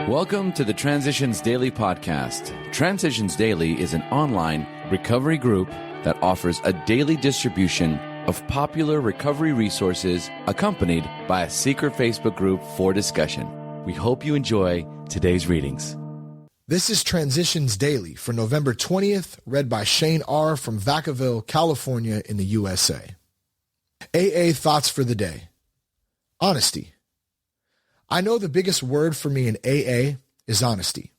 Welcome to the Transitions Daily podcast. Transitions Daily is an online recovery group that offers a daily distribution of popular recovery resources accompanied by a secret Facebook group for discussion. We hope you enjoy today's readings. This is Transitions Daily for November 20th, read by Shane R. from Vacaville, California in the USA. AA Thoughts for the Day. Honesty. I know the biggest word for me in AA is honesty.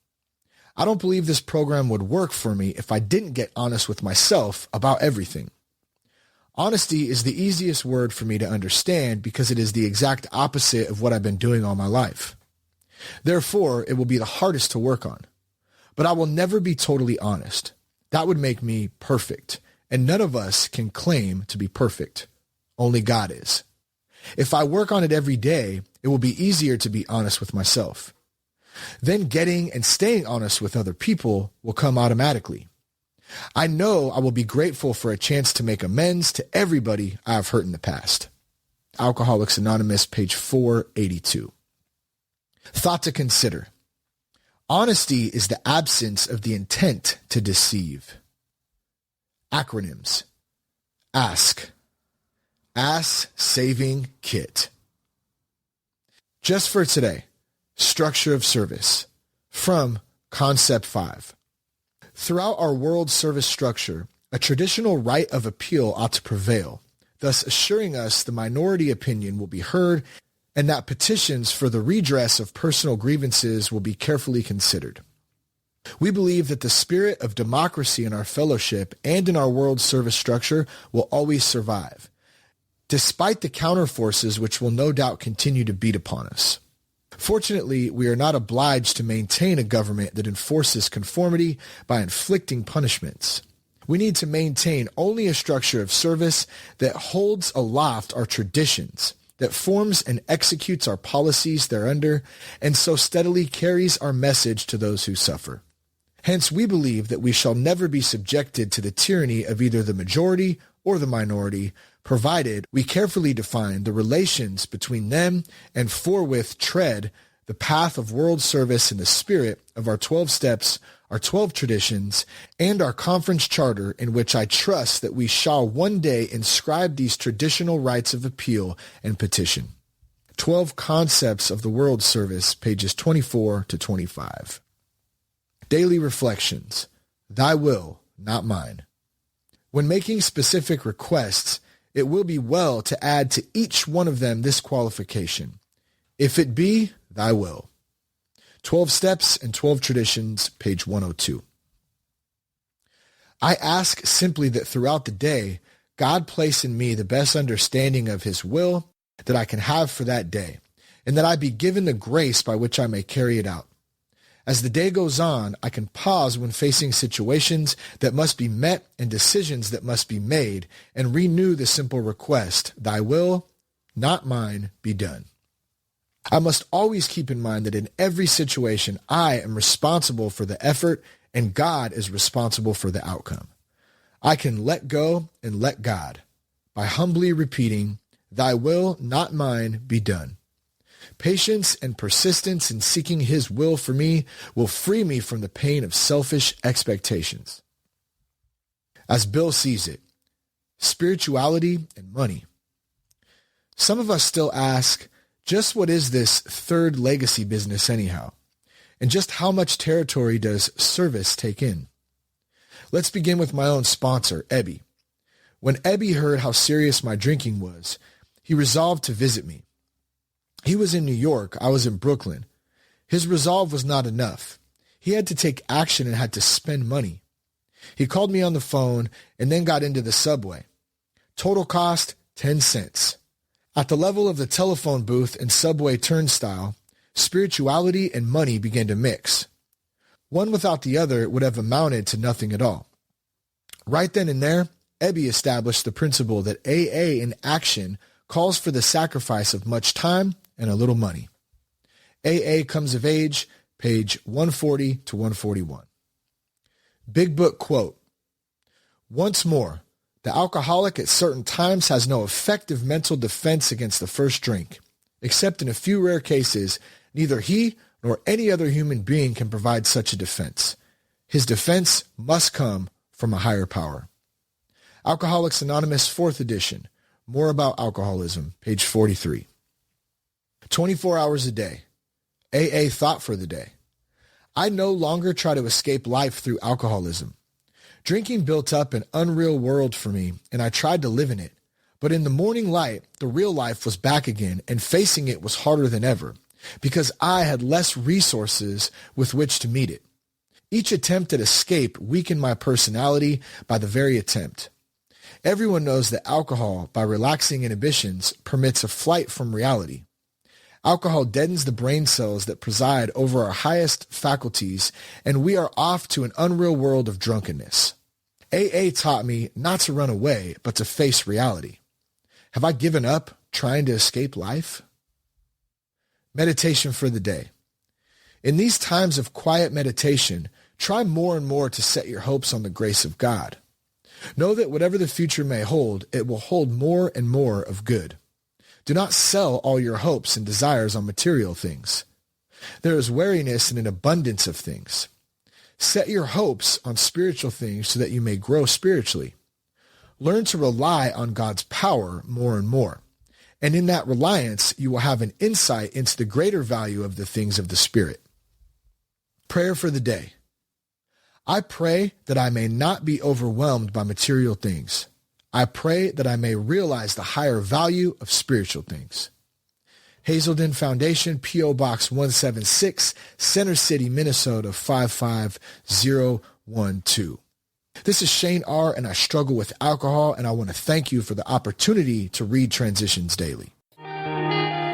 I don't believe this program would work for me if I didn't get honest with myself about everything. Honesty is the easiest word for me to understand because it is the exact opposite of what I've been doing all my life. Therefore, it will be the hardest to work on. But I will never be totally honest. That would make me perfect, and none of us can claim to be perfect. Only God is. If I work on it every day, it will be easier to be honest with myself. Then getting and staying honest with other people will come automatically. I know I will be grateful for a chance to make amends to everybody I have hurt in the past. Alcoholics Anonymous, page 482. Thought to consider. Honesty is the absence of the intent to deceive. Acronyms. ASK. Ass Saving Kit. Just for today, structure of service. From Concept 5. Throughout our world service structure, a traditional right of appeal ought to prevail, thus assuring us the minority opinion will be heard and that petitions for the redress of personal grievances will be carefully considered. We believe that the spirit of democracy in our fellowship and in our world service structure will always survive, despite the counterforces which will no doubt continue to beat upon us. Fortunately, we are not obliged to maintain a government that enforces conformity by inflicting punishments. We need to maintain only a structure of service that holds aloft our traditions, that forms and executes our policies thereunder, and so steadily carries our message to those who suffer. Hence, we believe that we shall never be subjected to the tyranny of either the majority or the minority, provided we carefully define the relations between them and forthwith tread the path of world service in the spirit of our 12 steps, our 12 traditions, and our conference charter, in which I trust that we shall one day inscribe these traditional rights of appeal and petition. 12 Concepts of the World Service, pages 24 to 25. Daily Reflections. Thy will, not mine. When making specific requests, it will be well to add to each one of them this qualification: if it be thy will. 12 Steps and 12 Traditions, page 102. I ask simply that throughout the day, God place in me the best understanding of his will that I can have for that day, and that I be given the grace by which I may carry it out. As the day goes on, I can pause when facing situations that must be met and decisions that must be made, and renew the simple request, thy will, not mine, be done. I must always keep in mind that in every situation, I am responsible for the effort and God is responsible for the outcome. I can let go and let God by humbly repeating, thy will, not mine, be done. Patience and persistence in seeking his will for me will free me from the pain of selfish expectations. As Bill sees it, spirituality and money. Some of us still ask, just what is this third legacy business anyhow? And just how much territory does service take in? Let's begin with my own sponsor, Ebby. When Ebby heard how serious my drinking was, he resolved to visit me. He was in New York, I was in Brooklyn. His resolve was not enough. He had to take action and had to spend money. He called me on the phone and then got into the subway. Total cost, 10 cents. At the level of the telephone booth and subway turnstile, spirituality and money began to mix. One without the other would have amounted to nothing at all. Right then and there, Ebby established the principle that AA in action calls for the sacrifice of much time and a little money. AA Comes of Age, page 140 to 141. Big Book quote. Once more, the alcoholic at certain times has no effective mental defense against the first drink. Except in a few rare cases, neither he nor any other human being can provide such a defense. His defense must come from a higher power. Alcoholics Anonymous, 4th edition. More about alcoholism, page 43. 24 hours a day. AA thought for the day. I no longer try to escape life through alcoholism. Drinking built up an unreal world for me, and I tried to live in it. But in the morning light, the real life was back again, and facing it was harder than ever, because I had less resources with which to meet it. Each attempt at escape weakened my personality by the very attempt. Everyone knows that alcohol, by relaxing inhibitions, permits a flight from reality. Alcohol deadens the brain cells that preside over our highest faculties, and we are off to an unreal world of drunkenness. AA taught me not to run away, but to face reality. Have I given up trying to escape life? Meditation for the day. In these times of quiet meditation, try more and more to set your hopes on the grace of God. Know that whatever the future may hold, it will hold more and more of good. Do not sell all your hopes and desires on material things. There is wariness in an abundance of things. Set your hopes on spiritual things so that you may grow spiritually. Learn to rely on God's power more and more. And in that reliance, you will have an insight into the greater value of the things of the Spirit. Prayer for the day. I pray that I may not be overwhelmed by material things. I pray that I may realize the higher value of spiritual things. Hazelden Foundation, P.O. Box 176, Center City, Minnesota 55012. This is Shane R., and I struggle with alcohol, and I want to thank you for the opportunity to read Transitions Daily.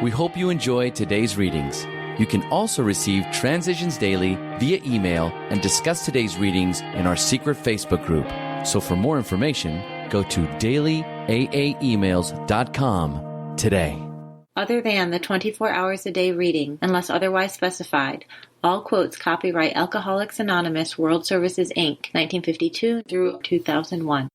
We hope you enjoyed today's readings. You can also receive Transitions Daily via email and discuss today's readings in our secret Facebook group. So for more information, go to dailyaaemails.com today. Other than the 24 hours a day reading, unless otherwise specified, all quotes copyright Alcoholics Anonymous World Services, Inc., 1952 through 2001.